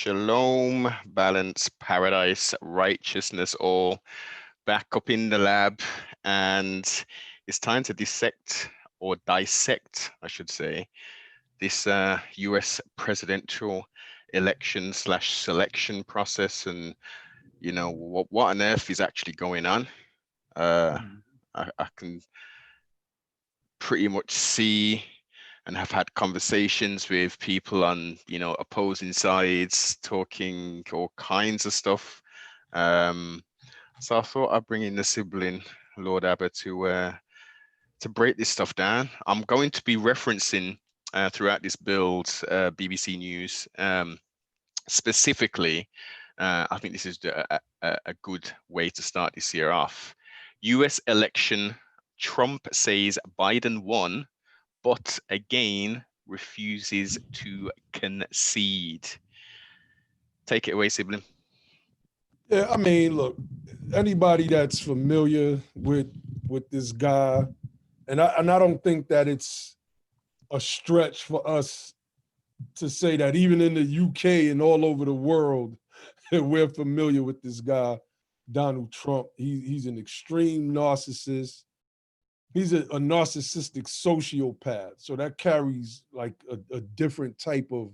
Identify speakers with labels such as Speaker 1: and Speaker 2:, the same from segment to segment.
Speaker 1: Shalom, balance, paradise, righteousness, all back up in the lab. And it's time to dissect, I should say, this US presidential election slash selection process. And, what on earth is actually going on? I can pretty much see and have had conversations with people on, opposing sides, talking all kinds of stuff. So I thought I'd bring in the sibling, Lord Abba, to break this stuff down. I'm going to be referencing throughout this build BBC News. Specifically, I think this is a good way to start this year off. US election, Trump says Biden won, but again refuses to concede. Take it away, sibling.
Speaker 2: Yeah, I mean, look, anybody that's familiar with this guy, and I don't think that it's a stretch for us to say that even in the UK and all over the world, we're familiar with this guy, Donald Trump. He's an extreme narcissist. He's a narcissistic sociopath. So that carries like a different type of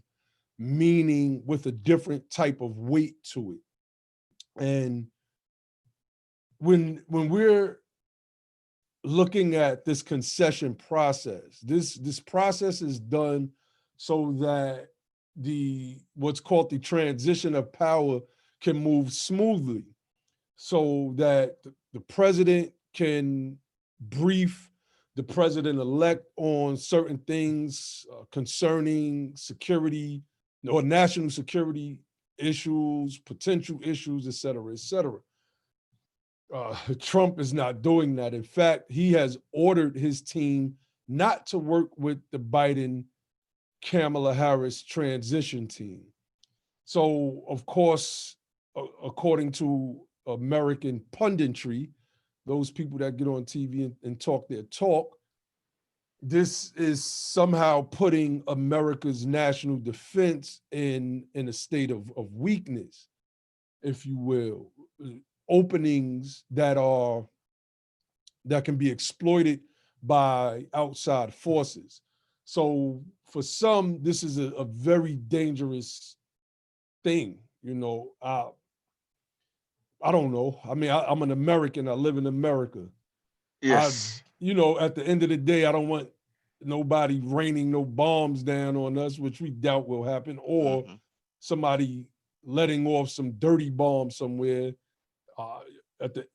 Speaker 2: meaning with a different type of weight to it. And when we're looking at this concession process, this process is done so that what's called the transition of power can move smoothly, so that the president can brief the president-elect on certain things concerning security or national security issues, potential issues, et cetera, et cetera. Trump is not doing that. In fact, he has ordered his team not to work with the Biden Kamala Harris transition team. So, of course, according to American punditry, those people that get on TV and talk their talk, this is somehow putting America's national defense in a state of weakness, if you will. Openings that can be exploited by outside forces. So for some, this is a very dangerous thing. I don't know. I mean, I'm an American. I live in America.
Speaker 1: Yes.
Speaker 2: At the end of the day, I don't want nobody raining no bombs down on us, which we doubt will happen, or somebody letting off some dirty bomb somewhere.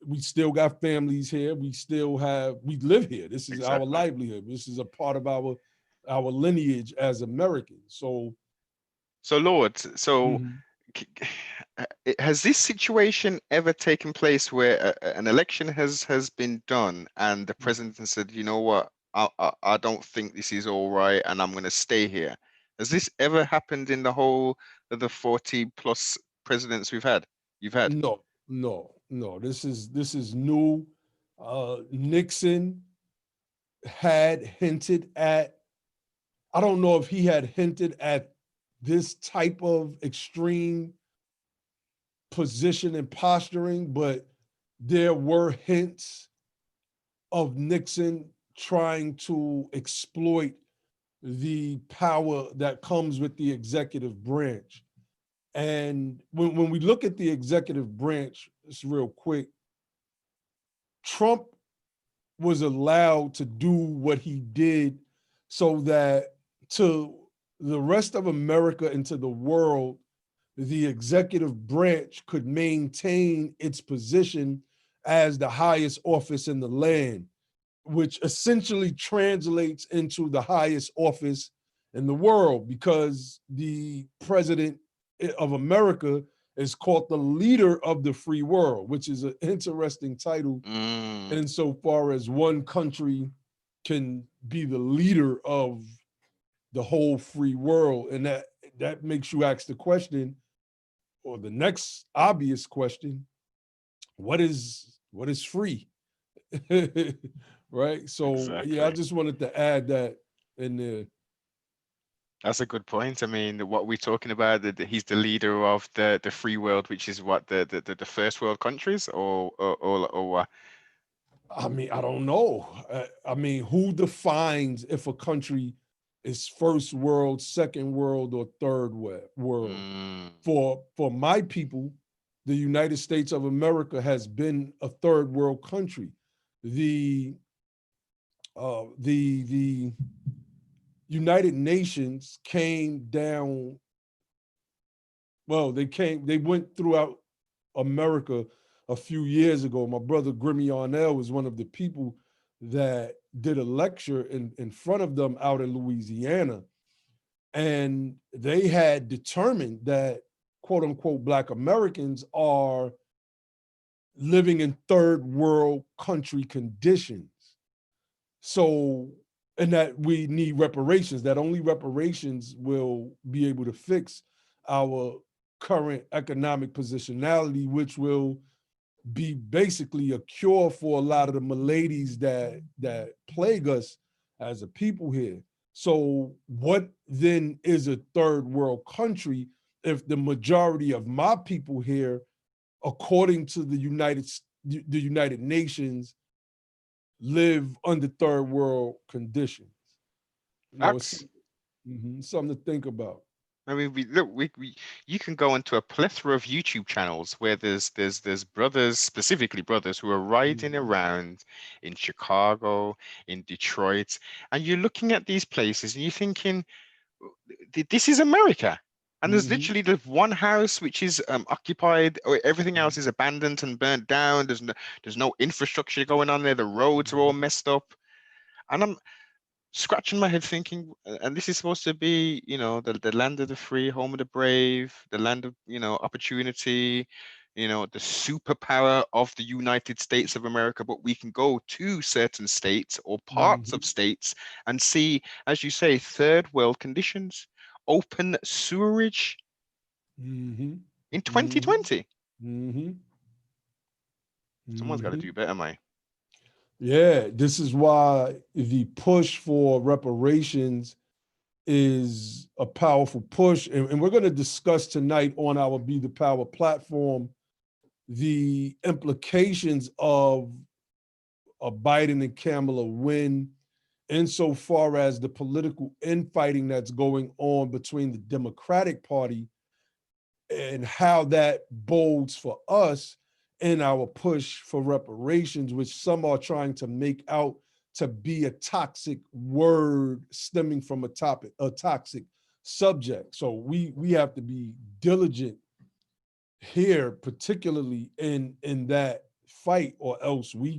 Speaker 2: We still got families here. We live here. This is our livelihood. This is a part of our lineage as Americans. So
Speaker 1: Lord, has this situation ever taken place where an election has been done and the president has said, you know what, I don't think this is all right and I'm going to stay here? Has this ever happened in the whole of the 40 plus presidents you've had?
Speaker 2: No. This is new. Nixon had hinted at, I don't know if he had hinted at this type of extreme position and posturing, but there were hints of Nixon trying to exploit the power that comes with the executive branch. And when we look at the executive branch, it's real quick, Trump was allowed to do what he did so that to the rest of America and to the world, the executive branch could maintain its position as the highest office in the land, which essentially translates into the highest office in the world, because the president of America is called the leader of the free world, which is an interesting title insofar as one country can be the leader of the whole free world. And that makes you ask the question, or the next obvious question, what is free? Right? So yeah, I just wanted to add that in there.
Speaker 1: That's a good point. I mean, what we're talking about, he's the leader of the free world, which is what the first world countries, or what?
Speaker 2: I mean, I don't know. I mean, who defines if a country is first world, second world, or third world?
Speaker 1: Mm,
Speaker 2: For my people, the United States of America has been a third world country. The the United Nations came down. Well, they went throughout America a few years ago. My brother Grimmy Arnell was one of the people that did a lecture in front of them out in Louisiana. And they had determined that, quote unquote, Black Americans are living in third world country conditions. So, and that we need reparations, that only reparations will be able to fix our current economic positionality, which will be basically a cure for a lot of the maladies that plague us as a people here. So what then is a third world country if the majority of my people here, according to the United Nations, live under third world conditions? You know, it's
Speaker 1: abs
Speaker 2: something to think about.
Speaker 1: I mean, you can go into a plethora of YouTube channels where there's brothers, specifically brothers, who are riding
Speaker 2: Mhm,
Speaker 1: around in Chicago, in Detroit, and you're looking at these places and you're thinking, This is America." And there's
Speaker 2: mhm,
Speaker 1: literally the one house which is occupied, or everything else
Speaker 2: mhm,
Speaker 1: is abandoned and burnt down. There's no infrastructure going on there. The roads are all
Speaker 2: mhm,
Speaker 1: messed up, and I'm scratching my head thinking, and this is supposed to be, the land of the free, home of the brave, the land of, opportunity, the superpower of the United States of America. But we can go to certain states or parts of
Speaker 2: mhm,
Speaker 1: states and see, as you say, third world conditions, open sewerage
Speaker 2: mhm,
Speaker 1: in
Speaker 2: mhm,
Speaker 1: 2020.
Speaker 2: mhm,
Speaker 1: Someone's got to
Speaker 2: mhm.
Speaker 1: do better, mate.
Speaker 2: Yeah, this is why the push for reparations is a powerful push. And we're going to discuss tonight on our Be the Power platform the implications of a Biden and Kamala win insofar as the political infighting that's going on between the Democratic Party and how that bodes for us in our push for reparations, which some are trying to make out to be a toxic word stemming from a toxic subject. So we have to be diligent here, particularly in that fight, or else we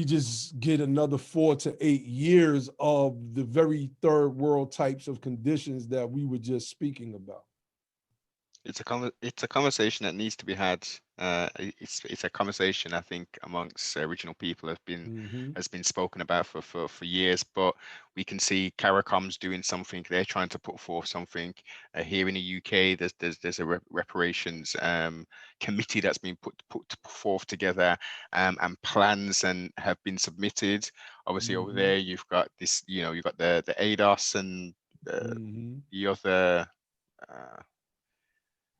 Speaker 2: just get another 4 to 8 years of the very third world types of conditions that we were just speaking about.
Speaker 1: It's a conversation that needs to be had. It's a conversation I think amongst original people
Speaker 2: Mm-hmm.
Speaker 1: has been spoken about for years. But we can see CARICOM's doing something. They're trying to put forth something. Here in the UK, there's a reparations committee that's been put forth together, and plans and have been submitted. Obviously, over
Speaker 2: Mm-hmm.
Speaker 1: there you've got this. You've got the ADOS and uh,
Speaker 2: Mm-hmm.
Speaker 1: the other. Uh,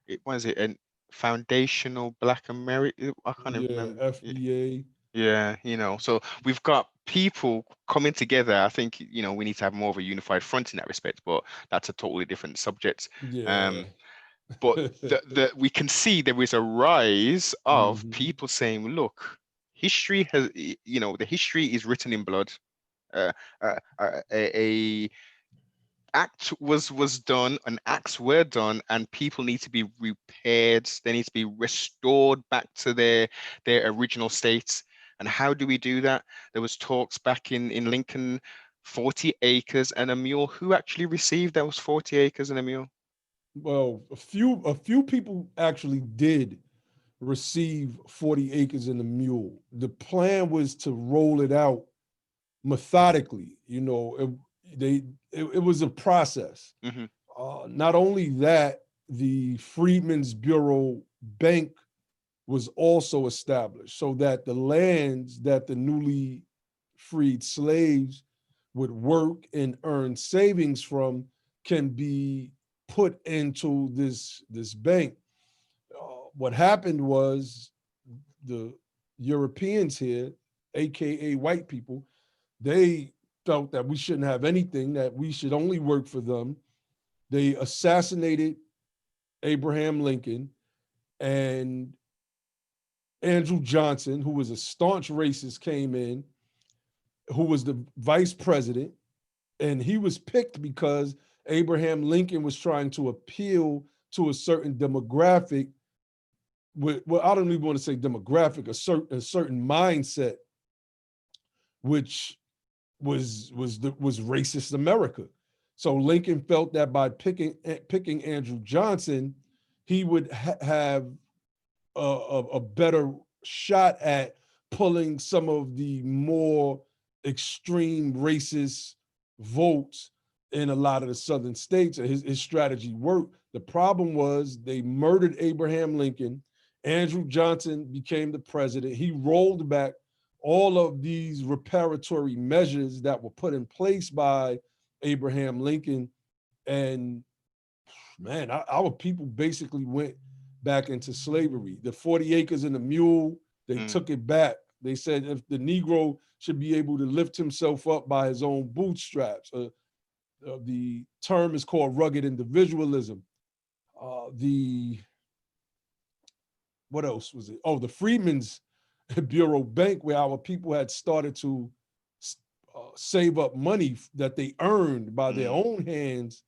Speaker 1: it was it and foundational Black America. I can't even
Speaker 2: Yeah,
Speaker 1: remember.
Speaker 2: FBA.
Speaker 1: Yeah, so we've got people coming together. I think, we need to have more of a unified front in that respect, but that's a totally different subject.
Speaker 2: Yeah.
Speaker 1: Um, but we can see there is a rise of
Speaker 2: Mm-hmm.
Speaker 1: people saying, look, history has, the history is written in blood. Uh, a act was done and acts were done, and people need to be repaired. They need to be restored back to their original state. And how do we do that? There was talks back in Lincoln, 40 acres and a mule. Who actually received those 40 acres and a mule?
Speaker 2: Well, a few people actually did receive 40 acres and a mule. The plan was to roll it out methodically. It was a process.
Speaker 1: Hmm.
Speaker 2: Not only that, the Freedmen's Bureau Bank was also established so that the lands that the newly freed slaves would work and earn savings from can be put into this bank. What happened was the Europeans here, aka white people, they felt that we shouldn't have anything, that we should only work for them. They assassinated Abraham Lincoln, and Andrew Johnson, who was a staunch racist, came in, who was the vice president, and he was picked because Abraham Lincoln was trying to appeal to a certain demographic. Well, I don't even want to say demographic, a certain mindset, which was racist America. So Lincoln felt that by picking Andrew Johnson, he would have a better shot at pulling some of the more extreme racist votes in a lot of the southern states. And his strategy worked. The problem was they murdered Abraham Lincoln. Andrew Johnson became the president. He rolled back all of these reparatory measures that were put in place by Abraham Lincoln. And man, our people basically went back into slavery. The 40 acres and the mule, they took it back. They said if the Negro should be able to lift himself up by his own bootstraps. The term is called rugged individualism. What else was it? Oh, the Freedmen's Bureau Bank, where our people had started to save up money that they earned by their own hands.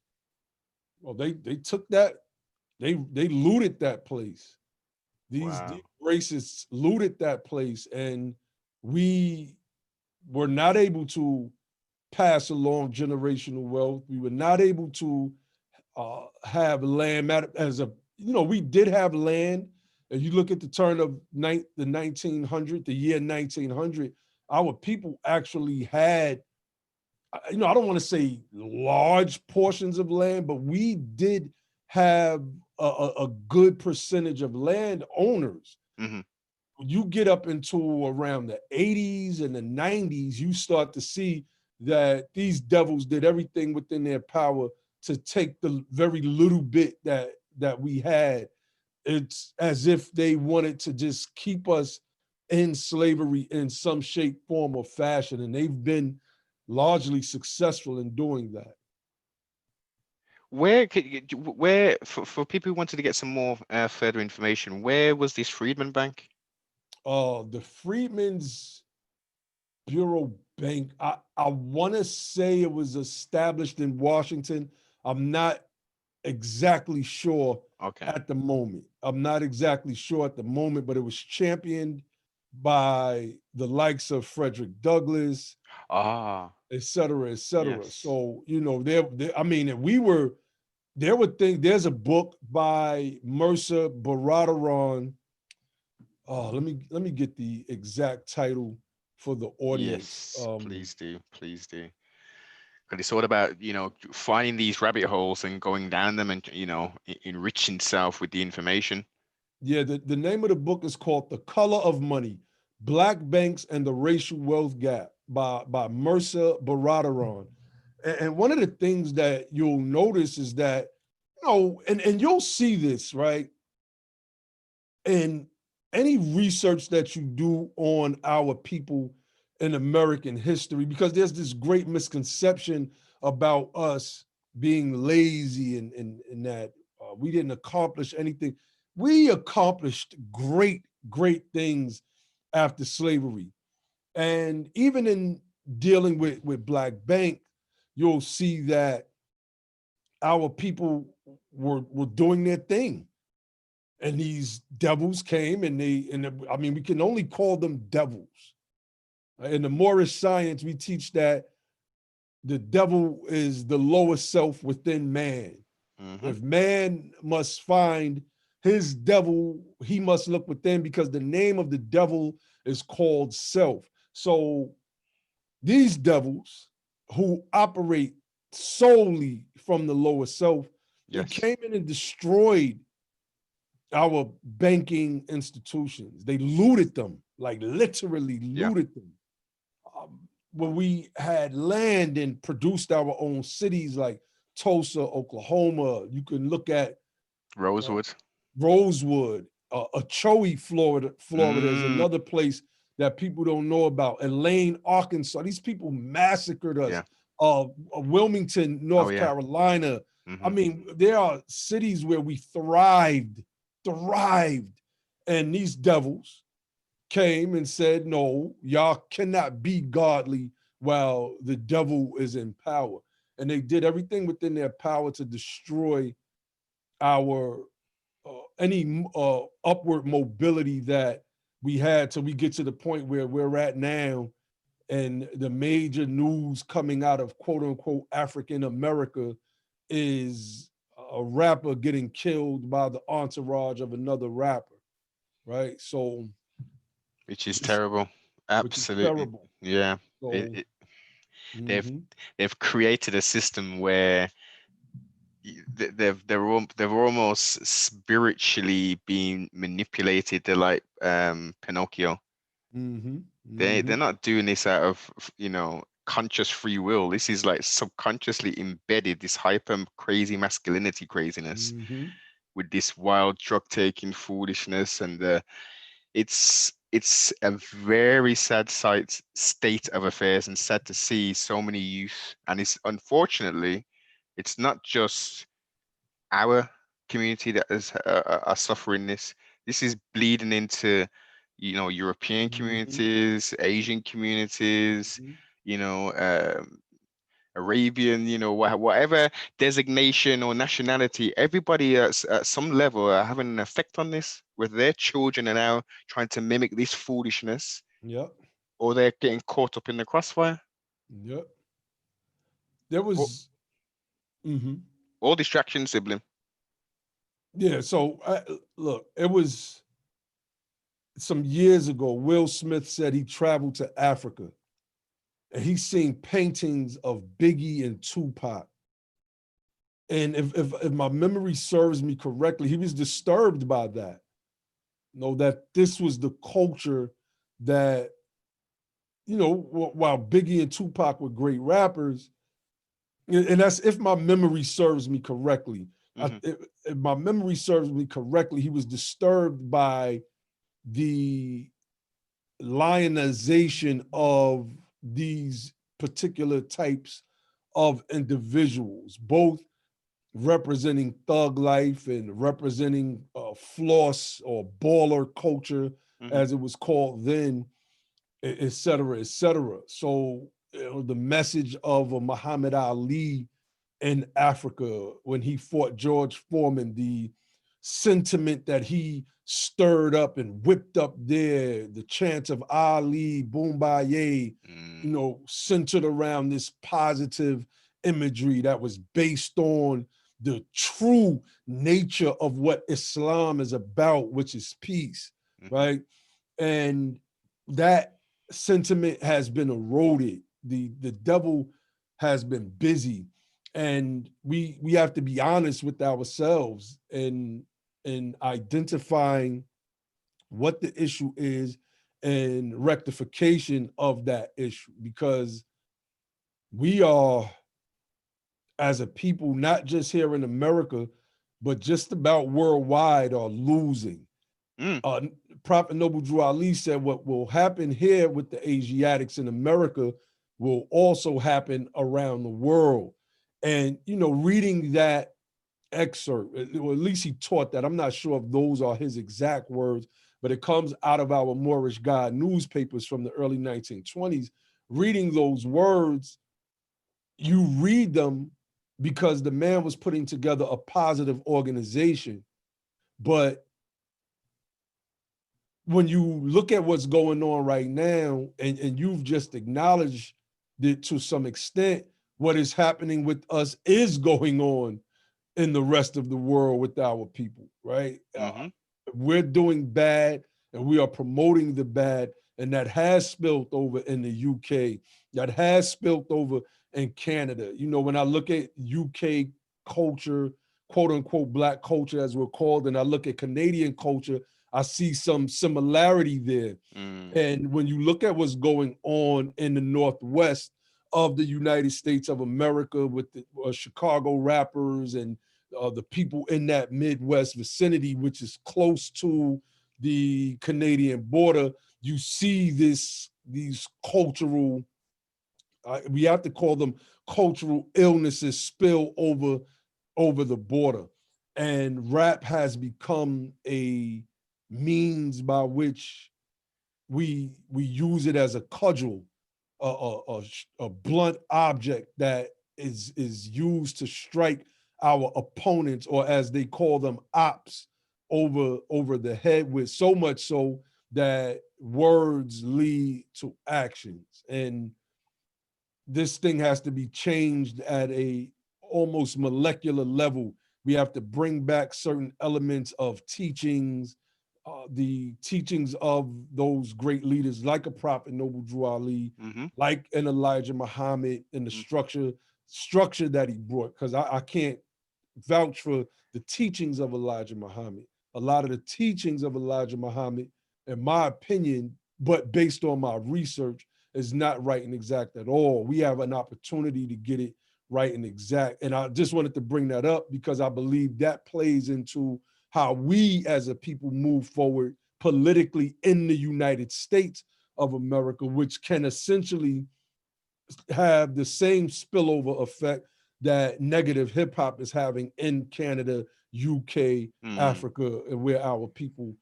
Speaker 2: Well, they took that, they looted that place. These racists looted that place, and we were not able to pass along generational wealth. We were not able to have land as a, we did have land. If you look at the turn of the 1900, the year 1900, our people actually had, I don't want to say large portions of land, but we did have a good percentage of land owners.
Speaker 1: Mm-hmm.
Speaker 2: When you get up into around the 80s and the 90s, you start to see that these devils did everything within their power to take the very little bit that we had. It's as if they wanted to just keep us in slavery in some shape, form, or fashion, and they've been largely successful in doing that.
Speaker 1: Where for people who wanted to get some more further information, where was this Freedman Bank?
Speaker 2: The Freedmen's Bureau Bank, I want to say it was established in Washington. I'm not exactly sure at the moment. I'm not exactly sure at the moment, but it was championed by the likes of Frederick Douglass, et cetera, et cetera.
Speaker 1: Yes.
Speaker 2: So, I mean, there's a book by Mercer Baradaran. Oh, let me get the exact title for the audience.
Speaker 1: Yes, please do. Because it's all about, finding these rabbit holes and going down them and, enriching self with the information.
Speaker 2: Yeah, the name of the book is called The Color of Money, Black Banks and the Racial Wealth Gap by Mercer Baradaran. And one of the things that you'll notice is that, and you'll see this, right? In any research that you do on our people in American history, because there's this great misconception about us being lazy and that we didn't accomplish anything. We accomplished great, great things after slavery. And even in dealing with Black Bank, you'll see that our people were doing their thing. And these devils came I mean, we can only call them devils. In the Moorish science, we teach that the devil is the lowest self within man. If man must find his devil, he must look within, because the name of the devil is called self. So these devils who operate solely from the lower self, they came in and destroyed our banking institutions. They looted them, like literally looted them. when we had land and produced our own cities like Tulsa, Oklahoma. You can look at uh,
Speaker 1: Rosewood.
Speaker 2: Rosewood, Ochoe, Florida. Florida is
Speaker 1: Mm,
Speaker 2: another place that people don't know about. Elaine, Arkansas. These people massacred us.
Speaker 1: yeah.
Speaker 2: Wilmington,
Speaker 1: Oh
Speaker 2: North
Speaker 1: yeah.
Speaker 2: Carolina. I
Speaker 1: Hmm.
Speaker 2: mean, there are cities where we thrived, and these devils came and said, "No, y'all cannot be godly while the devil is in power." And they did everything within their power to destroy our any upward mobility that we had till we get to the point where we're at now. And the major news coming out of quote unquote African America is a rapper getting killed by the entourage of another rapper, right? So,
Speaker 1: Which is
Speaker 2: this,
Speaker 1: terrible.
Speaker 2: which is
Speaker 1: Absolutely.
Speaker 2: terrible.
Speaker 1: Yeah.
Speaker 2: So,
Speaker 1: It, they've
Speaker 2: mhm,
Speaker 1: they've created a system where they're almost spiritually being manipulated. They're like Pinocchio.
Speaker 2: mhm,
Speaker 1: They're
Speaker 2: mhm,
Speaker 1: not doing this out of conscious free will. This is like subconsciously embedded, this hyper crazy masculinity craziness
Speaker 2: mhm.
Speaker 1: with this wild drug taking foolishness, and it's a very sad state of affairs, and sad to see so many youth. And it's unfortunately, it's not just our community that is are suffering this. This is bleeding into, European
Speaker 2: Mhm,
Speaker 1: communities, Asian communities,
Speaker 2: mhm.
Speaker 1: you know, Arabian, whatever designation or nationality. Everybody at some level are having an effect on this, whether their children are now trying to mimic this foolishness
Speaker 2: Yep,
Speaker 1: or they're getting caught up in the crossfire.
Speaker 2: yep. There
Speaker 1: Or,
Speaker 2: was, mhm.
Speaker 1: or distraction, sibling.
Speaker 2: Yeah. So look, it was some years ago. Will Smith said he traveled to Africa and he seen paintings of Biggie and Tupac. And if my memory serves me correctly, he was disturbed by that. That this was the culture that, while Biggie and Tupac were great rappers, and that's if my memory serves me correctly.
Speaker 1: Hmm.
Speaker 2: If my memory serves me correctly, he was disturbed by the lionization of these particular types of individuals, both representing thug life and representing floss or baller culture,
Speaker 1: Hmm.
Speaker 2: as it was called then, et cetera, et cetera. So, the message of Muhammad Ali in Africa when he fought George Foreman, the sentiment that he stirred up and whipped up there, the chants of Ali, Boombaye,
Speaker 1: Mm.
Speaker 2: centered around this positive imagery that was based on the true nature of what Islam is about, which is peace,
Speaker 1: Hmm.
Speaker 2: right? And that sentiment has been eroded. The devil has been busy, and we have to be honest with ourselves in identifying what the issue is and rectification of that issue, because we are, as a people, not just here in America but just about worldwide, are losing.
Speaker 1: Mm.
Speaker 2: uh, Prophet Noble Drew Ali said what will happen here with the Asiatics in America will also happen around the world. And, reading that excerpt, or at least he taught that. I'm not sure if those are his exact words, but it comes out of our Moorish God newspapers from the early 1920s. Reading those words, you read them because the man was putting together a positive organization. But when you look at what's going on right now, and you've just acknowledged that to some extent, what is happening with us is going on in the rest of the world with our people, right?
Speaker 1: Hmm.
Speaker 2: We're doing bad and we are promoting the bad, and that has spilled over in the UK, that has spilled over in Canada. When I look at UK culture, quote unquote, black culture, as we're called, and I look at Canadian culture, I see some similarity there.
Speaker 1: Mm.
Speaker 2: And when you look at what's going on in the Northwest of the United States of America with the Chicago rappers and the people in that Midwest vicinity, which is close to the Canadian border, you see these cultural, we have to call them cultural illnesses spill over the border. And rap has become a means by which we use it as a cudgel, a blunt object that is used to strike our opponents, or as they call them, ops, over the head with, so much so that words lead to actions. And this thing has to be changed at a almost molecular level. We have to bring back certain elements of teachings, the teachings of those great leaders like a Prophet Noble Drew Ali,
Speaker 1: Mm-hmm.
Speaker 2: like an Elijah Muhammad, and the structure that he brought. Because I can't vouch for the teachings of Elijah Muhammad. A lot of the teachings of Elijah Muhammad, in my opinion, but based on my research, is not right and exact at all. We have an opportunity to get it right and exact. And I just wanted to bring that up because I believe that plays into how we as a people move forward politically in the United States of America, which can essentially have the same spillover effect that negative hip hop is having in Canada, UK,
Speaker 1: Mm.
Speaker 2: Africa, and where our people,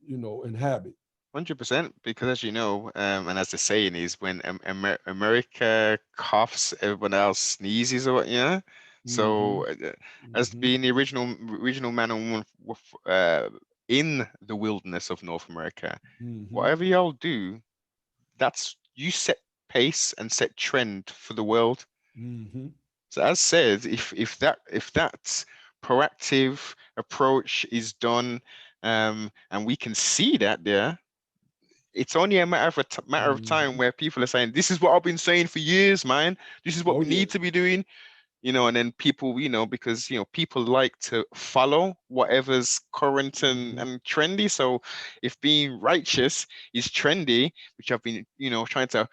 Speaker 2: inhabit.
Speaker 1: 100%, because as you know, and as the saying is, when America coughs, everyone else sneezes, or yeah.
Speaker 2: Mm-hmm.
Speaker 1: So, as
Speaker 2: Mm-hmm.
Speaker 1: being the original man and woman in the wilderness of North America,
Speaker 2: Mm-hmm.
Speaker 1: whatever y'all do, that's you set pace and set trend for the world.
Speaker 2: Mm-hmm.
Speaker 1: So, as said, if that proactive approach is done, and we can see that there, it's only a matter of time
Speaker 2: Mm-hmm.
Speaker 1: where people are saying, "This is what I've been saying for years, man. This is what
Speaker 2: Oh
Speaker 1: we
Speaker 2: yeah.
Speaker 1: need to be doing." And then people, because people like to follow whatever's current and,
Speaker 2: Mm-hmm.
Speaker 1: and trendy. So if being righteous is trendy, which I've been, trying to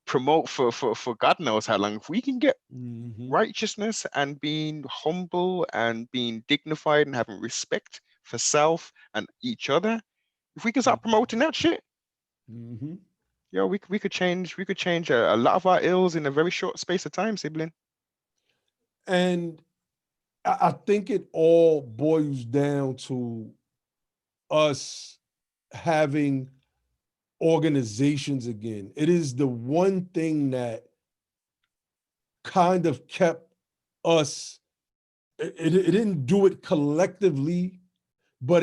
Speaker 1: promote for God knows how long, if we can get
Speaker 2: Mm-hmm.
Speaker 1: righteousness and being humble and being dignified and having respect for self and each other, if we can start promoting that shit,
Speaker 2: Mm-hmm.
Speaker 1: yo, we could change a lot of our ills in a very short space of time, sibling.
Speaker 2: And I think it all boils down to us having organizations again. It is the one thing that kind of kept us, it didn't do it collectively, but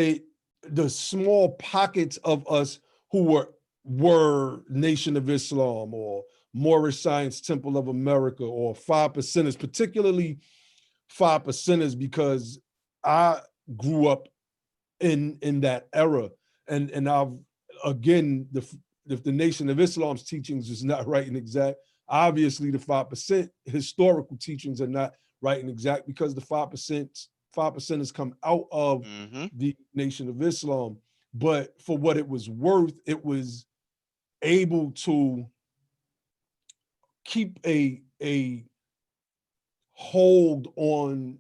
Speaker 2: the small pockets of us who were Nation of Islam or Moorish Science Temple of America or Five Percenters, particularly Five Percenters, because I grew up in that era, and I've, again, if the Nation of Islam's teachings is not right and exact, obviously the 5% historical teachings are not right and exact, because the 5% has come out of
Speaker 1: Mm-hmm.
Speaker 2: the Nation of Islam. But for what it was worth, it was able to keep a hold on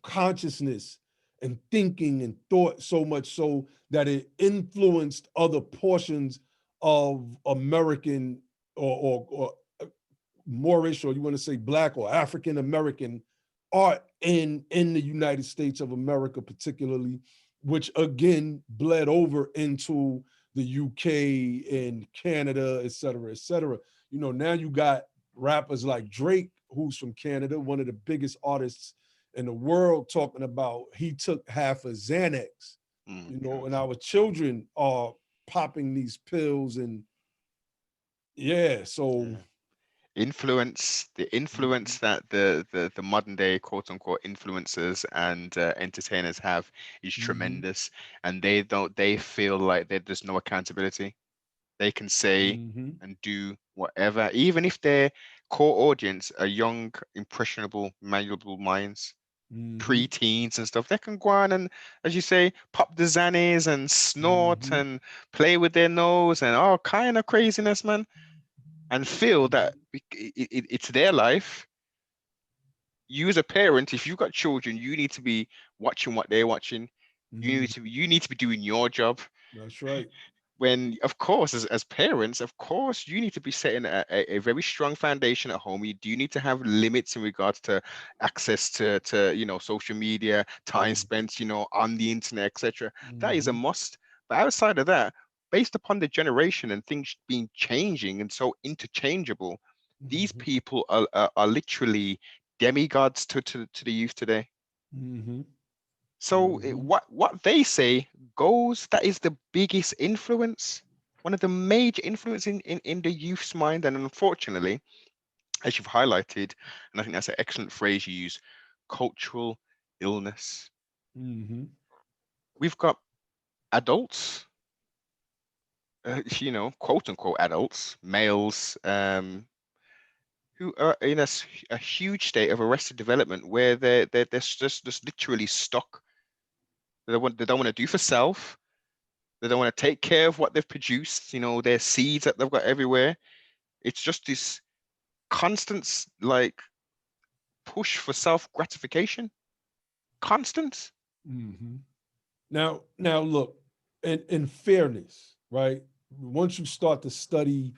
Speaker 2: consciousness and thinking and thought, so much so that it influenced other portions of American, or Moorish, or you want to say Black or African American art in the United States of America, particularly, which again bled over into the UK and Canada, et cetera, et cetera. Now you got rappers like Drake, who's from Canada, one of the biggest artists in the world, talking about he took half a Xanax, and
Speaker 1: Mm-hmm.
Speaker 2: our children are popping these pills. And yeah, so
Speaker 1: Yeah. The influence
Speaker 2: mhm,
Speaker 1: that the modern day quote unquote influencers and entertainers have is
Speaker 2: mhm,
Speaker 1: tremendous, and they feel like there's no accountability. They can say
Speaker 2: mhm,
Speaker 1: and do whatever, even if their core audience are young, impressionable, malleable minds.
Speaker 2: Mm-hmm.
Speaker 1: preteens and stuff, they can go on and, as you say, pop the zannies and snort
Speaker 2: Mm-hmm.
Speaker 1: and play with their nose and all kind of craziness, man, and feel that it's their life. You as a parent, if you've got children, you need to be watching what they're watching.
Speaker 2: Mm-hmm.
Speaker 1: You need to be doing your job.
Speaker 2: That's right.
Speaker 1: When, of course, as parents, of course, you need to be setting a very strong foundation at home. You do need to have limits in regards to access to social media, time
Speaker 2: Mm-hmm.
Speaker 1: spent, on the internet, etc. That is a
Speaker 2: Mm-hmm.
Speaker 1: must. But outside of that, based upon the generation and things being changing and so interchangeable, these
Speaker 2: Mm-hmm.
Speaker 1: people are literally demigods to the youth today.
Speaker 2: Mm-hmm.
Speaker 1: So
Speaker 2: Mm-hmm.
Speaker 1: what they say goes. That is the biggest influence, one of the major influence in the youth's mind. And unfortunately, as you've highlighted, and I think that's an excellent phrase you use, cultural illness.
Speaker 2: Mm-hmm.
Speaker 1: We've got adults, quote unquote adults, males, who are in a huge state of arrested development where they're just literally stuck. They don't want to do for self. They don't want to take care of what they've produced, their seeds that they've got everywhere. It's just this constant, like, push for self gratification. Constant.
Speaker 2: Mm-hmm. Now look, in fairness, right? Once you start to study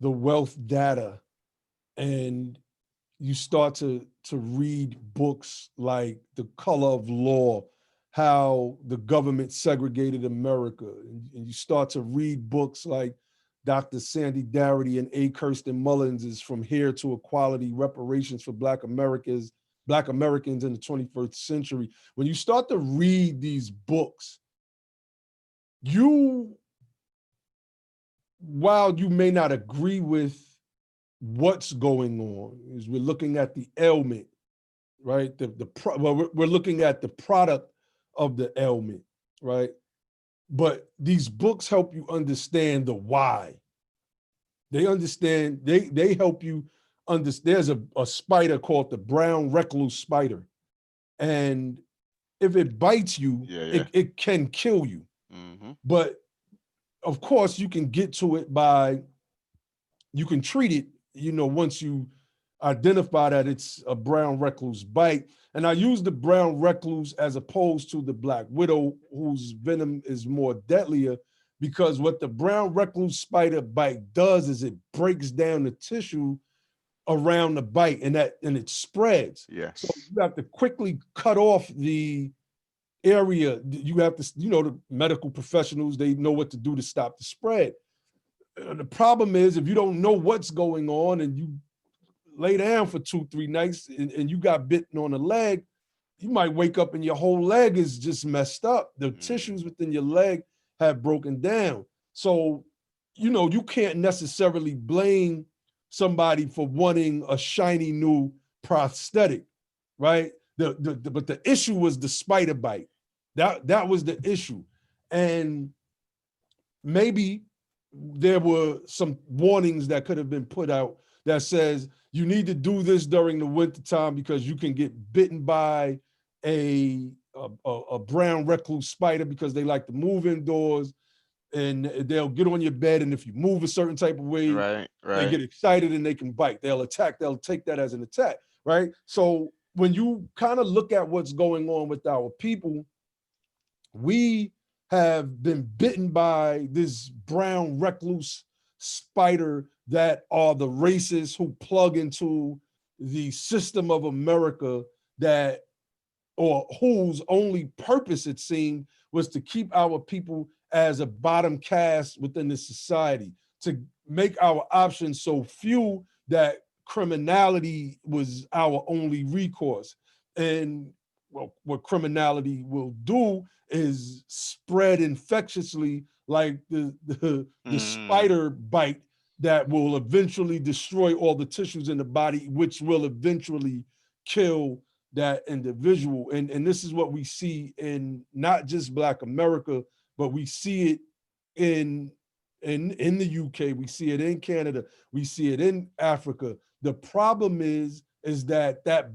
Speaker 2: the wealth data and you start to read books like The Color of Law, how the government segregated America, and you start to read books like Dr. Sandy Darity and A. Kirsten Mullins is From Here to Equality, Reparations for Black Americans in the 21st Century. When you start to read these books, you, while you may not agree with what's going on, is we're looking at the ailment, right? We're looking at the product of the ailment, right? But these books help you understand the why. They help you understand. There's a spider called the brown recluse spider. And if it bites you,
Speaker 1: Yeah, yeah.
Speaker 2: it can kill you.
Speaker 1: Hmm.
Speaker 2: But of course, you can get to it by, you can treat it, once you identify that it's a brown recluse bite. And I use the brown recluse as opposed to the black widow, whose venom is more deadlier, because what the brown recluse spider bite does is it breaks down the tissue around the bite, and it spreads. So
Speaker 1: Yes.
Speaker 2: you have to quickly cut off the area. You have to, the medical professionals, they know what to do to stop the spread. The problem is, if you don't know what's going on and you lay down for 2, 3 nights and you got bitten on the leg, you might wake up and your whole leg is just messed up. The
Speaker 1: Mm.
Speaker 2: tissues within your leg have broken down. So, you can't necessarily blame somebody for wanting a shiny new prosthetic, right? But the issue was the spider bite. That was the issue. And maybe there were some warnings that could have been put out that says you need to do this during the winter time because you can get bitten by a brown recluse spider because they like to move indoors, and they'll get on your bed, and if you move a certain type of way,
Speaker 1: Right,
Speaker 2: they
Speaker 1: right.
Speaker 2: get excited and they can bite. They'll take that as an attack, right? So when you kind of look at what's going on with our people, we have been bitten by this brown recluse spider that are the racists who plug into the system of America, that, or whose only purpose, it seemed, was to keep our people as a bottom caste within the society, to make our options so few that criminality was our only recourse. And well, what criminality will do is spread infectiously like the
Speaker 1: Mm.
Speaker 2: spider bite that will eventually destroy all the tissues in the body, which will eventually kill that individual. And this is what we see in not just Black America, but we see it in in the UK, we see it in Canada, we see it in Africa. The problem is is that that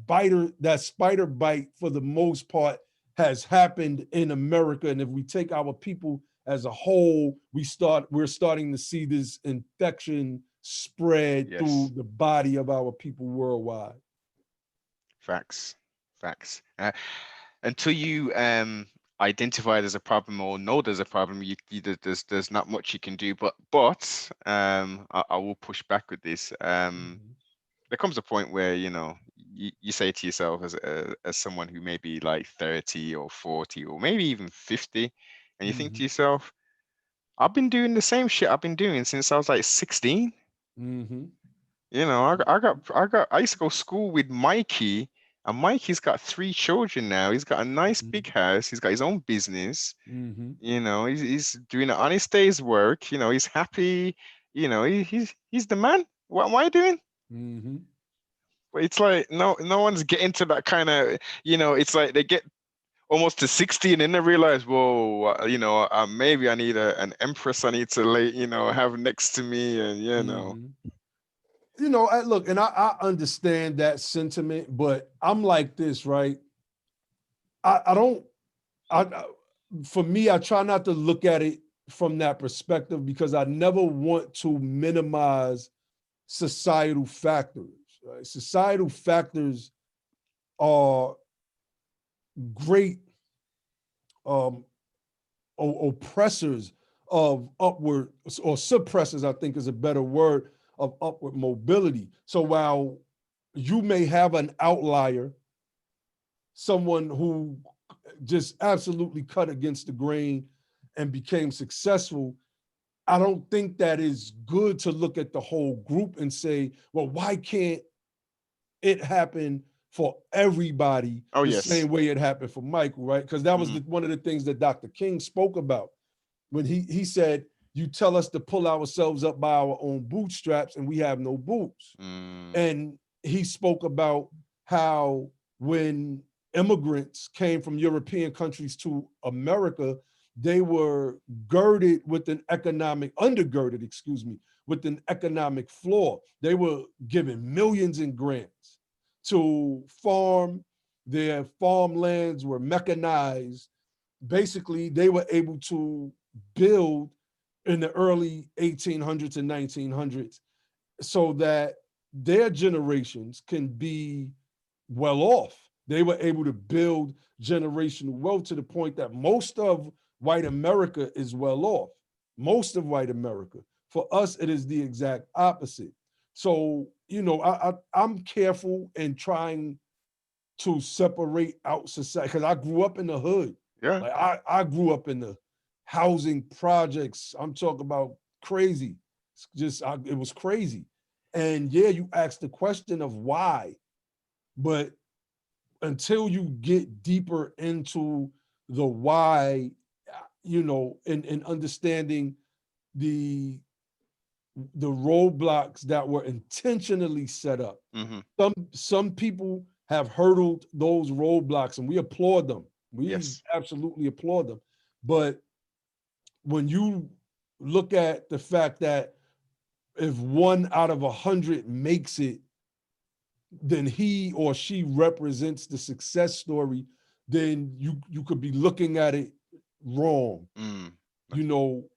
Speaker 2: spider bite, for the most part, has happened in America. And if we take our people as a whole, we're starting to see this infection spread through
Speaker 1: Yes.
Speaker 2: the body of our people worldwide.
Speaker 1: Facts. Facts. Until you identify there's a problem or know there's a problem, there's not much you can do. But I will push back with this.
Speaker 2: Mhm.
Speaker 1: There comes a point where you say to yourself as someone who may be like 30 or 40 or maybe even 50, and you think to
Speaker 2: Mhm.
Speaker 1: yourself, I've been doing the same shit I've been doing since I was like 16.
Speaker 2: Mhm.
Speaker 1: I used to go to school with Mikey, and Mikey's got 3 children now. He's got a nice big house. He's got his own business.
Speaker 2: Mhm.
Speaker 1: He's doing an honest day's work. He's happy. He's the man. What am I doing?
Speaker 2: Mhm.
Speaker 1: But it's like no one's getting to that kind of. It's like they get almost to 60 and then they realize, whoa, maybe I need an empress I need to have next to me, and
Speaker 2: Mhm. Look, and I understand that sentiment, but I'm like this, right? I don't. For me, I try not to look at it from that perspective because I never want to minimize societal factors. Right? Societal factors are great um, oppressors of upward, or suppressors, I think is a better word, of upward mobility. So while you may have an outlier, someone who just absolutely cut against the grain and became successful, I don't think that is good to look at the whole group and say, well, why can't it happen for everybody
Speaker 1: Oh
Speaker 2: the
Speaker 1: yes.
Speaker 2: same way it happened for Michael, right? Because that was
Speaker 1: Hmm.
Speaker 2: one of the things that Dr. King spoke about when he said, you tell us to pull ourselves up by our own bootstraps and we have no boots.
Speaker 1: Mm.
Speaker 2: And he spoke about how when immigrants came from European countries to America, they were undergirded, excuse me, with an economic flaw. They were given millions in grants to farm. Their farmlands were mechanized. Basically, they were able to build in the early 1800s and 1900s so that their generations can be well off. They were able to build generational wealth to the point that most of white America is well off. Most of white America. For us, it is the exact opposite. So, I'm careful in trying to separate out society because I grew up in the hood.
Speaker 1: Yeah.
Speaker 2: Like I grew up in the housing projects. I'm talking about crazy. It was crazy. And yeah, you asked the question of why, but until you get deeper into the why, and understanding the the roadblocks that were intentionally set up.
Speaker 1: Hmm.
Speaker 2: Some people have hurdled those roadblocks, and we applaud them. We
Speaker 1: Yes.
Speaker 2: absolutely applaud them. But when you look at the fact that if 1 out of 100 makes it, then he or she represents the success story, then you could be looking at it wrong.
Speaker 1: Mm.
Speaker 2: You know,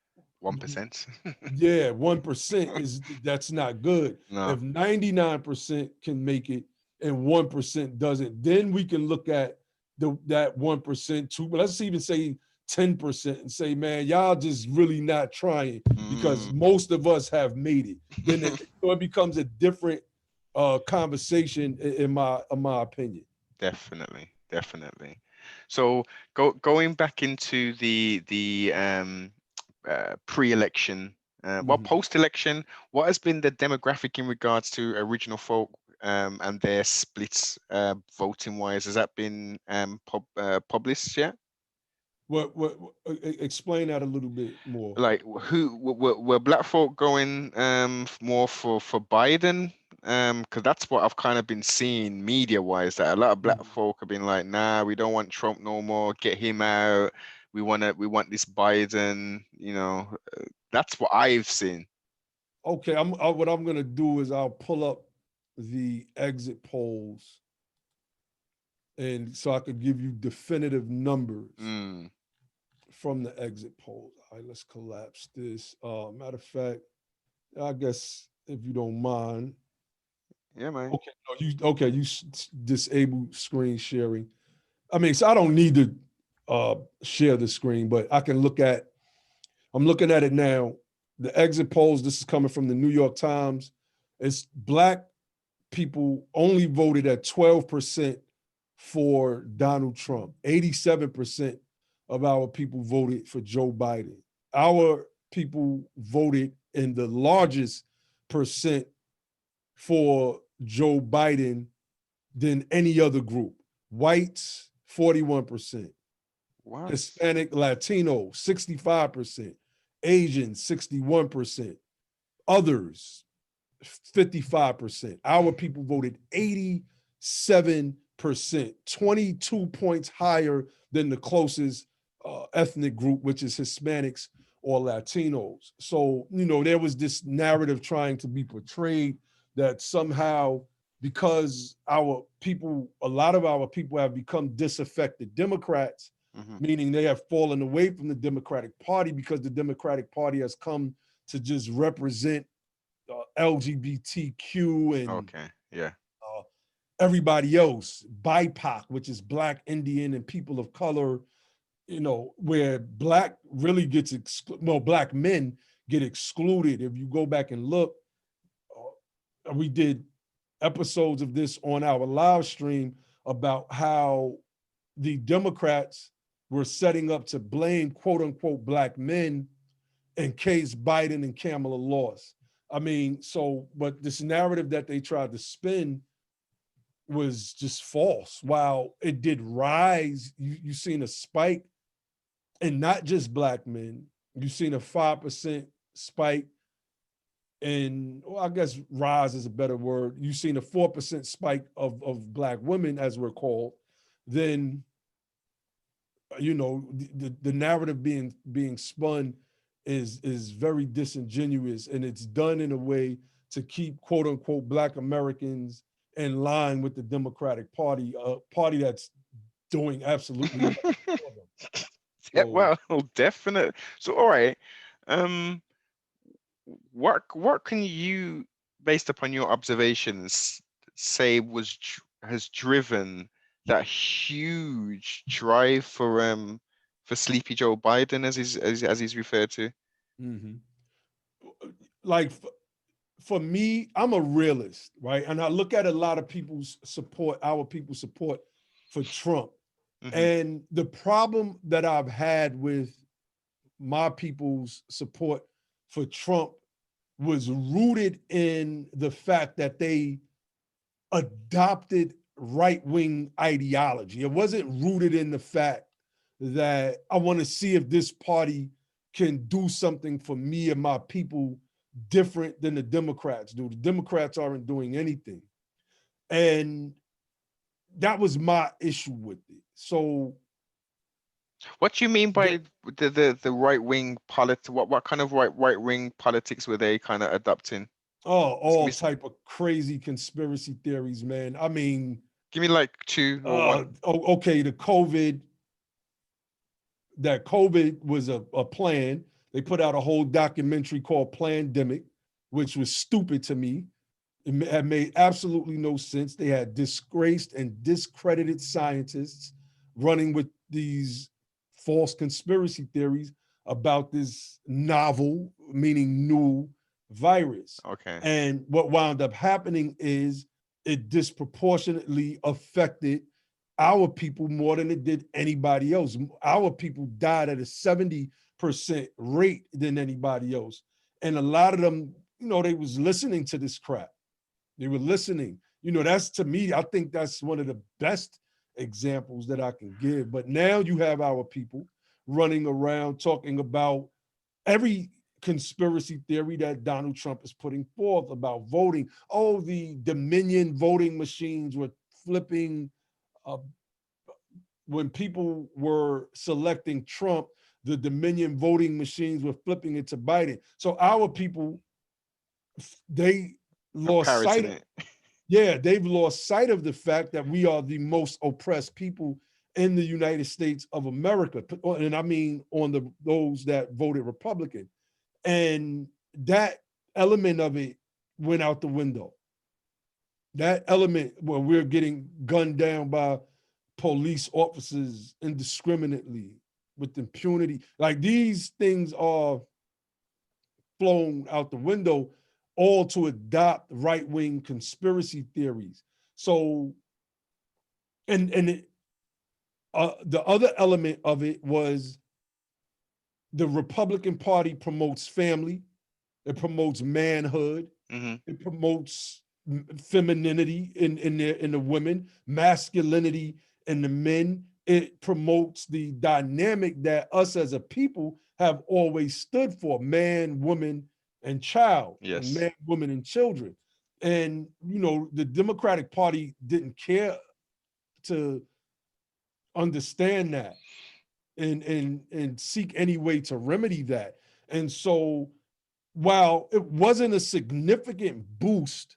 Speaker 1: 1%.
Speaker 2: yeah, 1% is that's not good.
Speaker 1: No,
Speaker 2: If 99% can make it and 1% doesn't, then we can look at that 1% too. But let's even say 10% and say, man, y'all just really not trying because
Speaker 1: mm.
Speaker 2: most of us have made it. Then it becomes a different conversation in my opinion.
Speaker 1: Definitely, definitely. So going back into the pre-election, well,
Speaker 2: Mhm.
Speaker 1: post-election, what has been the demographic in regards to original folk and their splits voting wise? Has that been published yet?
Speaker 2: Explain that a little bit more.
Speaker 1: Like who were black folk going more for Biden? Because that's what I've kind of been seeing media wise, that a lot of black
Speaker 2: Mhm.
Speaker 1: folk have been like, nah, we don't want Trump no more, get him out. We want this Biden, that's what I've seen.
Speaker 2: Okay, what I'm gonna do is I'll pull up the exit polls, and so I could give you definitive numbers
Speaker 1: Mm.
Speaker 2: from the exit polls. All right, let's collapse this. Matter of fact, I guess if you don't mind.
Speaker 1: Yeah, man.
Speaker 2: Okay, no, you disable screen sharing. I mean, so I don't need to share the screen, but I can look at. I'm looking at it now. The exit polls. This is coming from the New York Times. It's black people only voted at 12% for Donald Trump. 87% of our people voted for Joe Biden. Our people voted in the largest percent for Joe Biden than any other group. Whites, 41%.
Speaker 1: What?
Speaker 2: Hispanic, Latino, 65%. Asian, 61%. Others, 55%. Our people voted 87%, 22 points higher than the closest ethnic group, which is Hispanics or Latinos. So, there was this narrative trying to be portrayed that somehow, because our people, a lot of our people have become disaffected Democrats,
Speaker 1: Mm-hmm.
Speaker 2: meaning they have fallen away from the Democratic Party because the Democratic Party has come to just represent LGBTQ and
Speaker 1: Okay. Yeah.
Speaker 2: uh, everybody else, BIPOC, which is Black, Indian, and people of color, where Black really gets, Black men get excluded. If you go back and look, we did episodes of this on our live stream about how the Democrats were setting up to blame quote unquote Black men in case Biden and Kamala lost. I mean, but this narrative that they tried to spin was just false. While it did rise, you seen a spike, and not just Black men. You've seen a 5% spike in, well, I guess rise is a better word. You've seen a 4% spike of Black women, as we're called. Then, the narrative being spun is very disingenuous, and it's done in a way to keep quote unquote Black Americans in line with the Democratic Party, a party that's doing absolutely nothing for them.
Speaker 1: Yeah,
Speaker 2: So
Speaker 1: well, definitely. So, all right. Um, what can you, based upon your observations, say has driven that huge drive for Sleepy Joe Biden, as he's referred to?
Speaker 2: mhm. Like for me, I'm a realist, right? And I look at a lot of our people's support for Trump.
Speaker 1: Hmm.
Speaker 2: And the problem that I've had with my people's support for Trump was rooted in the fact that they adopted right wing ideology. It wasn't rooted in the fact that I want to see if this party can do something for me and my people different than the Democrats do. The Democrats aren't doing anything. And that was my issue with it. So
Speaker 1: What do you mean
Speaker 2: the
Speaker 1: by the right wing What kind of right wing politics were they kind of adopting? Just
Speaker 2: all type of crazy conspiracy theories, man. I mean,
Speaker 1: give me like two or one.
Speaker 2: okay, that COVID was a plan. They put out a whole documentary called Plandemic, which was stupid to me. It had made absolutely no sense. They had disgraced and discredited scientists running with these false conspiracy theories about this novel, meaning new virus.
Speaker 1: Okay.
Speaker 2: And what wound up happening is it disproportionately affected our people more than it did anybody else. Our people died at a 70% rate than anybody else. And a lot of them, they was listening to this crap. They were listening. That's, to me, I think that's one of the best examples that I can give. But now you have our people running around talking about every conspiracy theory that Donald Trump is putting forth about voting. Oh, the Dominion voting machines were flipping. uh, when people were selecting Trump, the Dominion voting machines were flipping it to Biden. So our people, they lost sight
Speaker 1: Comparison
Speaker 2: of,
Speaker 1: it.
Speaker 2: Yeah, they've lost sight of the fact that we are the most oppressed people in the United States of America. And I mean on those that voted Republican. And that element of it went out the window. That element where we're getting gunned down by police officers indiscriminately with impunity, like these things are flown out the window, all to adopt right-wing conspiracy theories. So, the other element of it was the Republican Party promotes family, it promotes manhood, it promotes femininity in the women, masculinity in the men. It promotes the dynamic that us as a people have always stood for: man, woman, and child, and
Speaker 1: Yes.
Speaker 2: man, woman, and children. And the Democratic Party didn't care to understand that and seek any way to remedy that. And so, while it wasn't a significant boost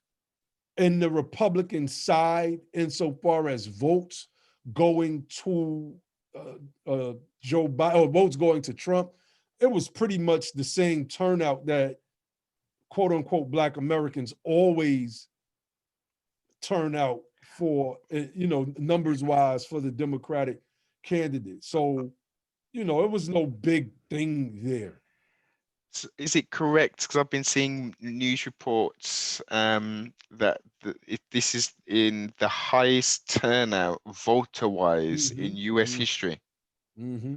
Speaker 2: in the Republican side insofar as votes going to Joe Biden, or votes going to Trump, it was pretty much the same turnout that quote unquote Black Americans always turn out for, numbers wise, for the Democratic candidate. So, it was no big thing there.
Speaker 1: Is it correct? Because I've been seeing news reports that if this is in the highest turnout voter-wise in US history.
Speaker 2: Mm-hmm.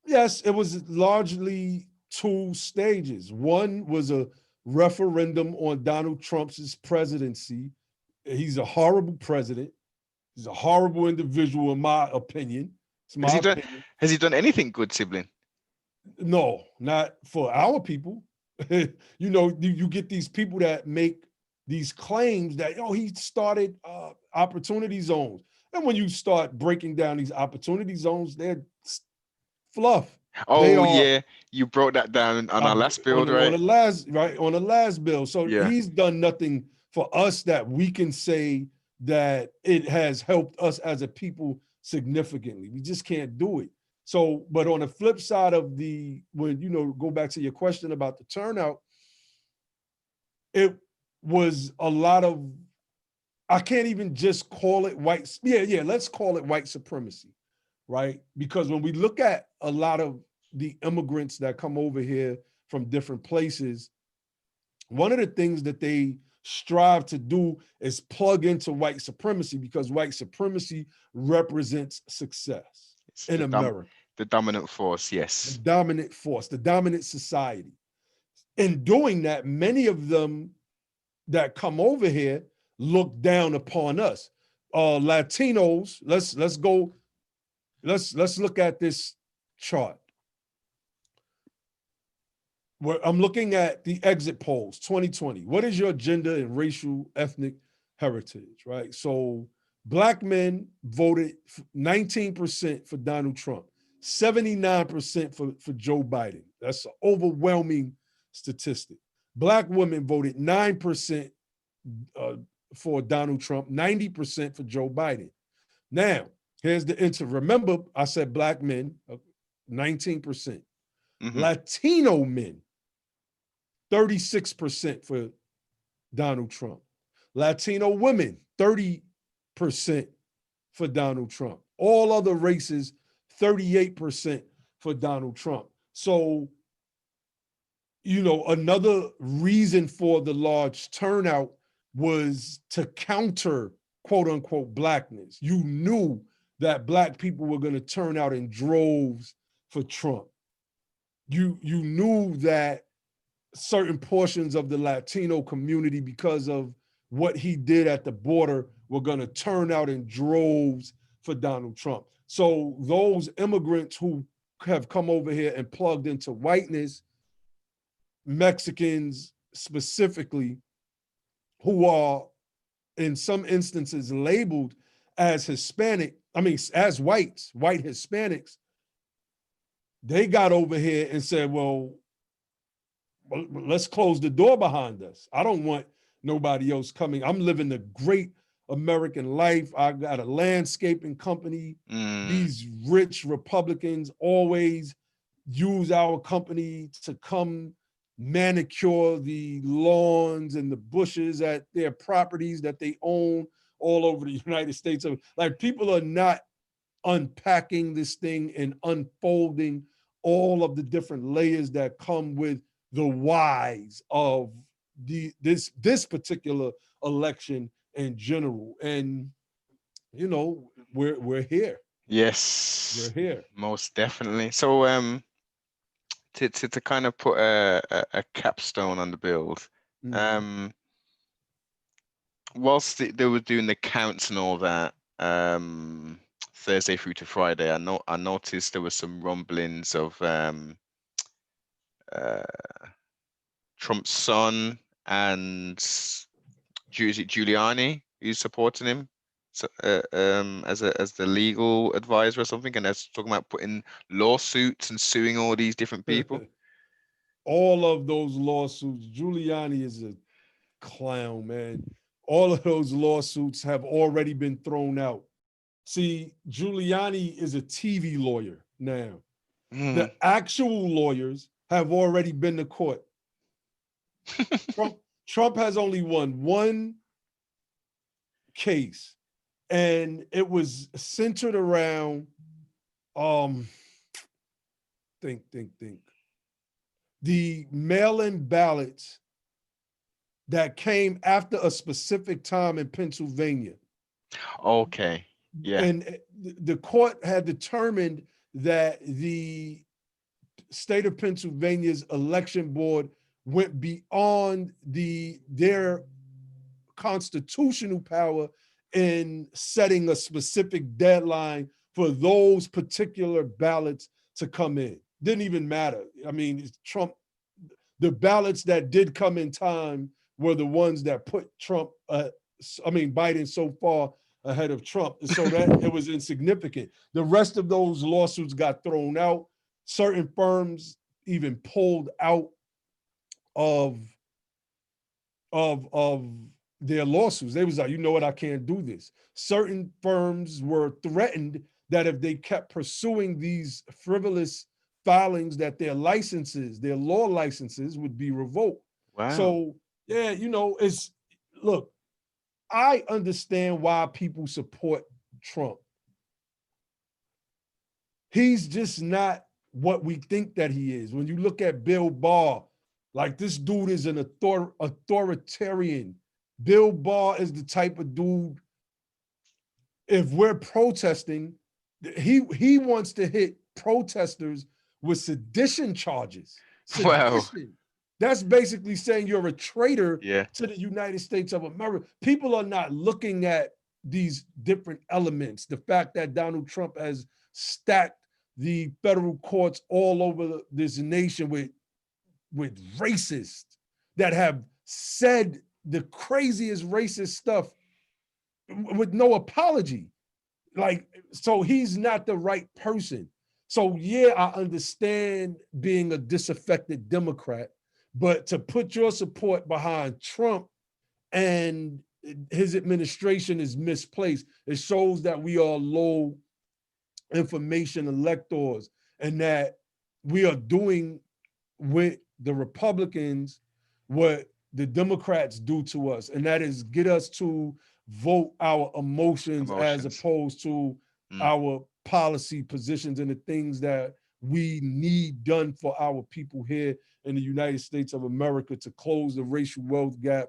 Speaker 2: Yes, it was largely two stages. One was a referendum on Donald Trump's presidency. He's a horrible president. He's a horrible individual, in my opinion. It's
Speaker 1: Has
Speaker 2: my
Speaker 1: he done
Speaker 2: opinion.
Speaker 1: has he done anything good, sibling?
Speaker 2: No, not for our people. You get these people that make these claims that, he started opportunity zones. And when you start breaking down these opportunity zones, they're fluff. They
Speaker 1: Oh
Speaker 2: are
Speaker 1: yeah, you broke that down on our last
Speaker 2: on
Speaker 1: build,
Speaker 2: the
Speaker 1: right?
Speaker 2: last bill. So
Speaker 1: Yeah.
Speaker 2: he's done nothing for us that we can say that it has helped us as a people significantly. We just can't do it. So, but on the flip side of when go back to your question about the turnout, it was a lot of, I can't even just call it white. Yeah, let's call it white supremacy, right? Because when we look at a lot of the immigrants that come over here from different places, one of the things that they strive to do is plug into white supremacy, because white supremacy represents success
Speaker 1: It's
Speaker 2: in America,
Speaker 1: the dominant force,
Speaker 2: the
Speaker 1: yes.
Speaker 2: dominant force, the dominant society. In doing that, many of them that come over here look down upon us. Latinos, let's look at this chart. I'm looking at the exit polls 2020. What is your gender and racial ethnic heritage, right? So Black men voted 19% for Donald Trump, 79% for Joe Biden. That's an overwhelming statistic. Black women voted 9% for Donald Trump, 90% for Joe Biden. Now, here's the answer. Remember, I said Black men, 19%. Latino men, 36% for Donald Trump. Latino women, 30% for Donald Trump. All other races, 38% for Donald Trump. So, another reason for the large turnout was to counter quote unquote Blackness. You knew that Black people were going to turn out in droves for Trump. You knew that certain portions of the Latino community, because of what he did at the border, were going to turn out in droves for Donald Trump. So those immigrants who have come over here and plugged into whiteness, Mexicans specifically, who are in some instances labeled as Hispanic, as white Hispanics, they got over here and said, well, let's close the door behind us. I don't want nobody else coming. I'm living the great American life. I got a landscaping company. These rich Republicans always use our company to come manicure the lawns and the bushes at their properties that they own all over the United States. So, like, people are not unpacking this thing and unfolding all of the different layers that come with the whys of this particular election in general. And you know, we're here. We're
Speaker 1: Yes,
Speaker 2: here.
Speaker 1: most definitely. So to kind of put a capstone on the build,
Speaker 2: Mhm.
Speaker 1: um, whilst they were doing the counts and all that, Thursday through to Friday, I noticed there was some rumblings of uh Trump's son and is it Giuliani who's supporting him, so, as the legal advisor or something, and they're talking about putting lawsuits and suing all these different people.
Speaker 2: All of those lawsuits, Giuliani is a clown, man. All of those lawsuits have already been thrown out. See, Giuliani is a TV lawyer now.
Speaker 1: Mm.
Speaker 2: The actual lawyers have already been to court. Trump, Trump has only won one case, and it was centered around um think the mail-in ballots that came after a specific time in Pennsylvania.
Speaker 1: Okay. Yeah.
Speaker 2: And the court had determined that the state of Pennsylvania's election board went beyond their constitutional power in setting a specific deadline for those particular ballots to come in. Didn't even matter. I mean, Trump, the ballots that did come in time were the ones that put Biden so far ahead of Trump, so that it was insignificant. The rest of those lawsuits got thrown out. Certain firms even pulled out of of their lawsuits. They was like, you know what, I can't do this. Certain firms were threatened that if they kept pursuing these frivolous filings, that their licenses, their law licenses, would be revoked.
Speaker 1: Wow.
Speaker 2: So yeah, look, I understand why people support Trump. He's just not what we think that he is. When you look at Bill Barr, like, this dude is an authoritarian. Bill Barr is the type of dude, if we're protesting, he wants to hit protesters with sedition charges.
Speaker 1: Wow.
Speaker 2: Sedition. That's basically saying you're a traitor
Speaker 1: Yeah.
Speaker 2: to the United States of America. People are not looking at these different elements. The fact that Donald Trump has stacked the federal courts all over this nation with racists that have said the craziest racist stuff with no apology. Like, so he's not the right person. So yeah, I understand being a disaffected Democrat, but to put your support behind Trump and his administration is misplaced. It shows that we are low information electors, and that we are doing with the Republicans what the Democrats do to us, and that is get us to vote our emotions as
Speaker 1: Emotions.
Speaker 2: opposed to our policy positions and the things that we need done for our people here in the United States of America to close the racial wealth gap,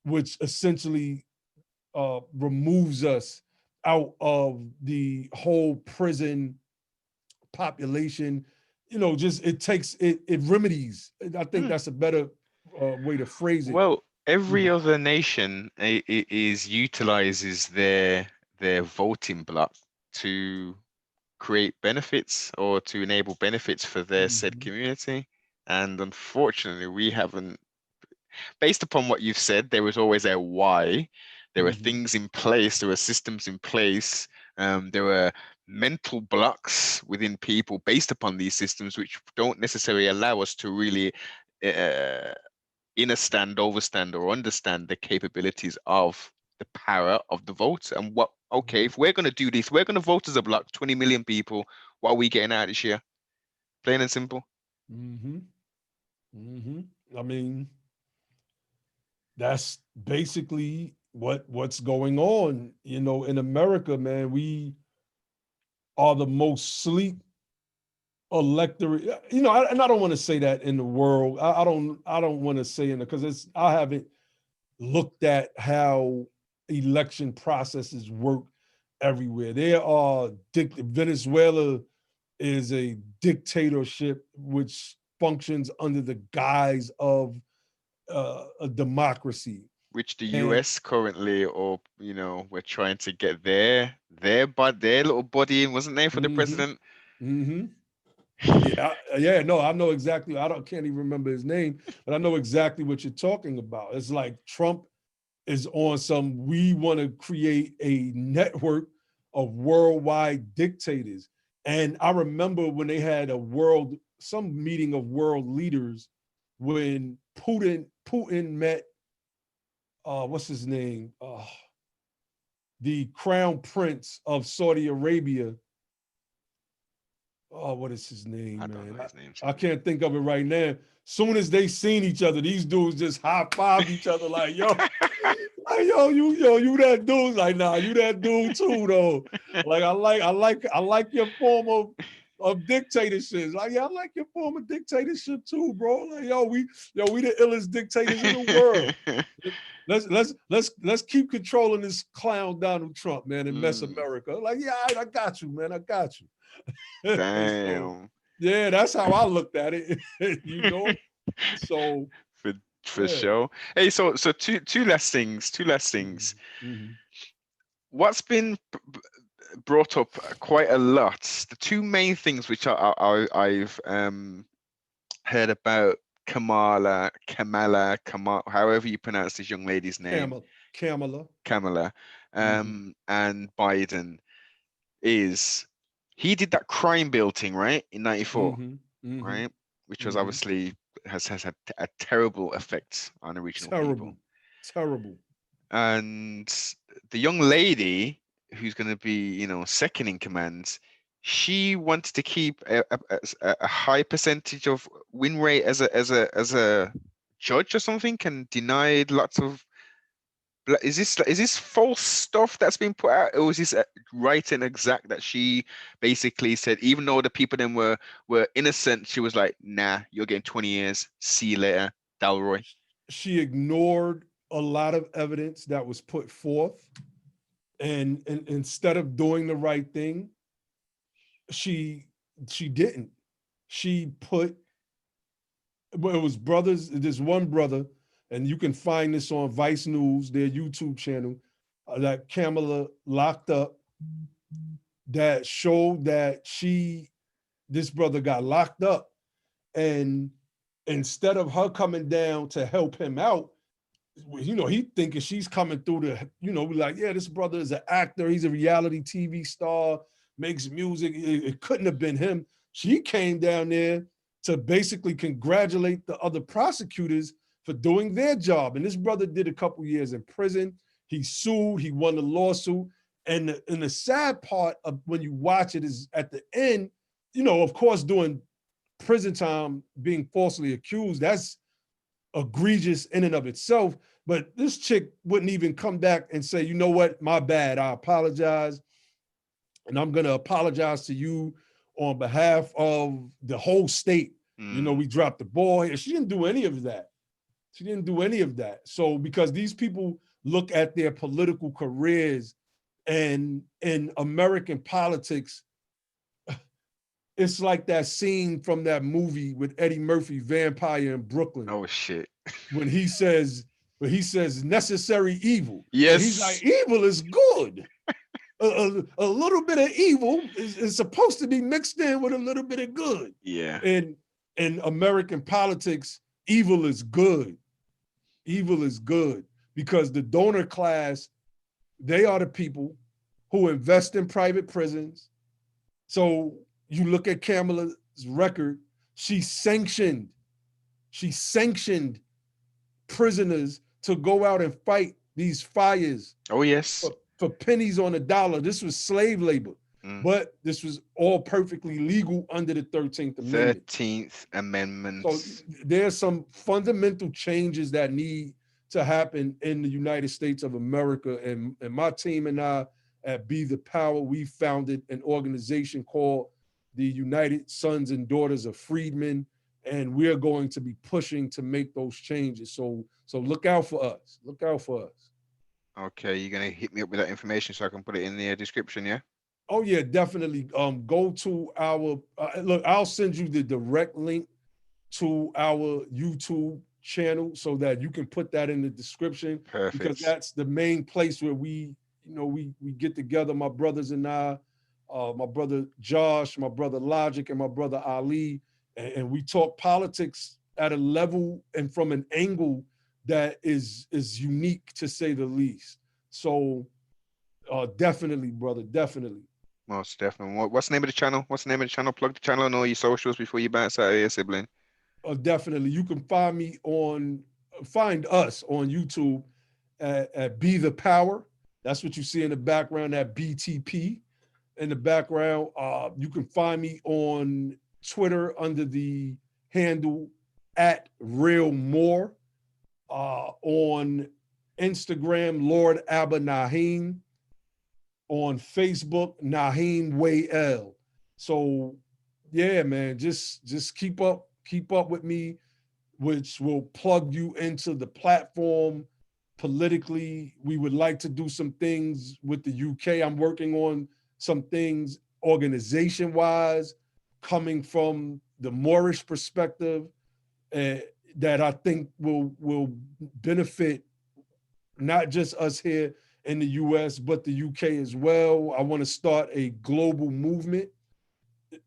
Speaker 2: which essentially removes us out of the whole prison population. Just it remedies. I think
Speaker 1: Mm.
Speaker 2: that's a better way to phrase it.
Speaker 1: Well, every
Speaker 2: Mhm.
Speaker 1: other nation utilizes their voting block to create benefits or to enable benefits for their said
Speaker 2: Mhm.
Speaker 1: community. And unfortunately, we haven't, based upon what you've said, there was always a why. There were
Speaker 2: Mhm.
Speaker 1: things in place, there were systems in place, there were mental blocks within people based upon these systems, which don't necessarily allow us to really uh, overstand, or understand the capabilities of the power of the vote and what. Okay, if we're gonna do this, we're gonna vote as a block, 20 million people. What are we getting out this year? Plain and simple.
Speaker 2: Mm-hmm. Mm-hmm. I mean, that's basically what's going on. In America, man, we are the most sleep electorate. And I don't want to say that in the world. I don't want to say in it because I haven't looked at how election processes work everywhere. There are Venezuela is a dictatorship which functions under the guise of a democracy.
Speaker 1: Which the
Speaker 2: And
Speaker 1: US currently, or we're trying to get their little body in, wasn't there, for the
Speaker 2: mm-hmm,
Speaker 1: president?
Speaker 2: mm-hmm. Yeah, yeah, no, I know exactly. Can't even remember his name, but I know exactly what you're talking about. It's like Trump is on some, we want to create a network of worldwide dictators. And I remember when they had some meeting of world leaders when Putin met, what's his name? The crown prince of Saudi Arabia. Oh, what is his name,
Speaker 1: I don't
Speaker 2: man?
Speaker 1: know his name
Speaker 2: I
Speaker 1: too.
Speaker 2: can't think of it right now. Soon as they seen each other, these dudes just high fived each other like, yo, you that dude. Like, nah, you that dude too, though. Like, I like your form of dictatorship. Like, yeah, I like your form of dictatorship too, bro. Like, we the illest dictators in the world. Let's keep controlling this clown Donald Trump, man, and mess
Speaker 1: Mm,
Speaker 2: America. Like, yeah, I got you, man. I got you. So,
Speaker 1: damn.
Speaker 2: yeah, that's how I looked at it. So,
Speaker 1: For for
Speaker 2: yeah.
Speaker 1: sure. Hey, so two last things. Two last
Speaker 2: Mm-hmm.
Speaker 1: things.
Speaker 2: Mm-hmm.
Speaker 1: What's been brought up quite a lot. The two main things which I've heard about Kamala, however you pronounce this young lady's name,
Speaker 2: Kamala.
Speaker 1: Kamala,
Speaker 2: Mm-hmm.
Speaker 1: and Biden, is he did that crime bill thing, right, in 94,
Speaker 2: Mm-hmm. Mm-hmm.
Speaker 1: right? Which was
Speaker 2: Mm-hmm.
Speaker 1: obviously has had a terrible effect on original
Speaker 2: Terrible.
Speaker 1: people.
Speaker 2: Terrible.
Speaker 1: And the young lady who's going to be, second in command, she wanted to keep a high percentage of win rate as a judge or something, and denied lots of. Is this false stuff that's been put out, or is this right and exact that she basically said, even though the people then were innocent, she was like, nah, you're getting 20 years. See you later, Dalroy.
Speaker 2: She ignored a lot of evidence that was put forth, and instead of doing the right thing, she she didn't. She put, well, it was brothers. There's one brother, and you can find this on Vice News, their YouTube channel, that Kamala locked up, that showed that this brother got locked up, and instead of her coming down to help him out, he thinking she's coming through like, yeah, this brother is an actor, he's a reality TV star, makes music. It couldn't have been him. She came down there to basically congratulate the other prosecutors for doing their job. And this brother did a couple years in prison. He sued, he won the lawsuit. And the sad part of when you watch it is at the end, of course, doing prison time, being falsely accused, that's egregious in and of itself. But this chick wouldn't even come back and say, you know what, my bad, I apologize. And I'm going to apologize to you on behalf of the whole state. We dropped the ball here. She didn't do any of that. She didn't do any of that. So because these people look at their political careers, and in American politics, it's like that scene from that movie with Eddie Murphy, Vampire in Brooklyn,
Speaker 1: Oh shit.
Speaker 2: when he says necessary evil. And he's like,
Speaker 1: Yes.
Speaker 2: evil is good. A little bit of evil is supposed to be mixed in with a little bit of good.
Speaker 1: Yeah.
Speaker 2: And in American politics, evil is good. Evil is good because the donor class, they are the people who invest in private prisons. So you look at Kamala's record, she sanctioned prisoners to go out and fight these fires
Speaker 1: Oh yes.
Speaker 2: for pennies on a dollar. This was slave labor,
Speaker 1: Mm.
Speaker 2: but this was all perfectly legal under the 13th Amendment.
Speaker 1: 13th
Speaker 2: So
Speaker 1: Amendment.
Speaker 2: there's some fundamental changes that need to happen in the United States of America. And my team and I at Be the Power, we founded an organization called the United Sons and Daughters of Freedmen. And we're going to be pushing to make those changes. So look out for us. Look out for us.
Speaker 1: Okay, you're gonna hit me up with that information so I can put it in the description, yeah?
Speaker 2: Oh yeah, definitely. Go to our look. I'll send you the direct link to our YouTube channel so that you can put that in the description, because
Speaker 1: Perfect.
Speaker 2: that's the main place where we get together, my brothers and I, my brother Josh, my brother Logic, and my brother Ali, and we talk politics at a level and from an angle that is unique to say the least. So definitely, brother, definitely.
Speaker 1: Most definitely. What's the name of the channel? What's the name of the channel? Plug the channel and all your socials before you bounce out of here, sibling.
Speaker 2: Definitely. You can find us on YouTube at Be the Power. That's what you see in the background, that BTP in the background. You can find me on Twitter under the handle at Real More. On Instagram, Lord Abba Naheem. On Facebook, Naheem Way L. So yeah, man, just keep up with me, which will plug you into the platform politically. We would like to do some things with the UK. I'm working on some things organization wise, coming from the Moorish perspective, uh, that I think will benefit not just us here in the US, but the UK as well. I want to start a global movement,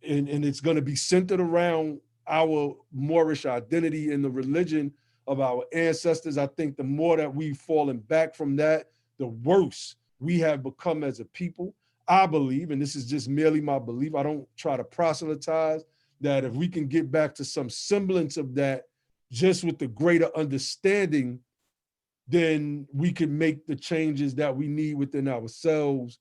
Speaker 2: and it's going to be centered around our Moorish identity and the religion of our ancestors. I think the more that we've fallen back from that, the worse we have become as a people. I believe, and this is just merely my belief, I don't try to proselytize, that if we can get back to some semblance of that, just with the greater understanding, then we can make the changes that we need within ourselves,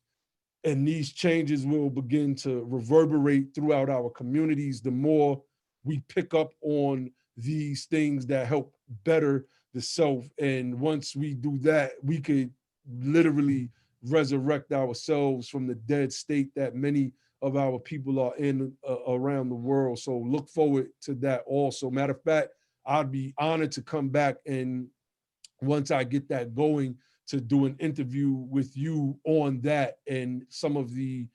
Speaker 2: and these changes will begin to reverberate throughout our communities the more we pick up on these things that help better the self. And once we do that, we could literally resurrect ourselves from the dead state that many of our people are in around the world. So look forward to that also. Matter of fact, I'd be honored to come back, and once I get that going, to do an interview with you on that and some of the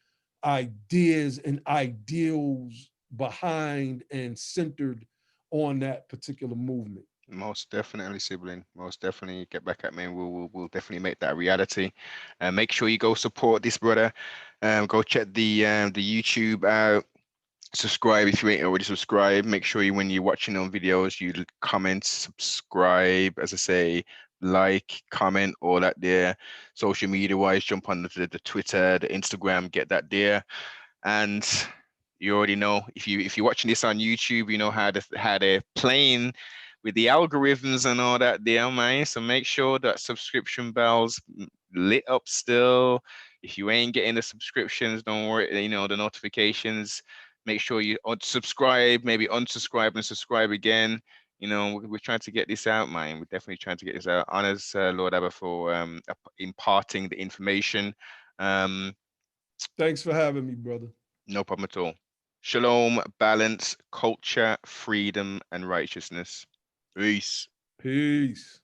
Speaker 2: ideas and ideals behind and centered on that particular movement.
Speaker 1: Most definitely, sibling. Most definitely, get back at me, and we'll definitely make that a reality. And make sure you go support this brother. Go check the YouTube out. Subscribe if you ain't already subscribed. Make sure you, when you're watching on videos, you comment, subscribe. As I say, like, comment, all that there. Social media wise, jump on the Twitter, the Instagram, get that there. And you already know, if you're watching this on YouTube, you know how they're playing with the algorithms and all that there, man. So make sure that subscription bells lit up still. If you ain't getting the subscriptions, don't worry, you know, the notifications. Make sure you unsubscribe, maybe unsubscribe and subscribe again. You know, we're trying to get this out, man. We're definitely trying to get this out. Honors, Lord Abba, for imparting the information. Um,
Speaker 2: Thanks for having me, brother.
Speaker 1: no problem at all. Shalom, balance, culture, freedom, and righteousness. Peace.
Speaker 2: Peace.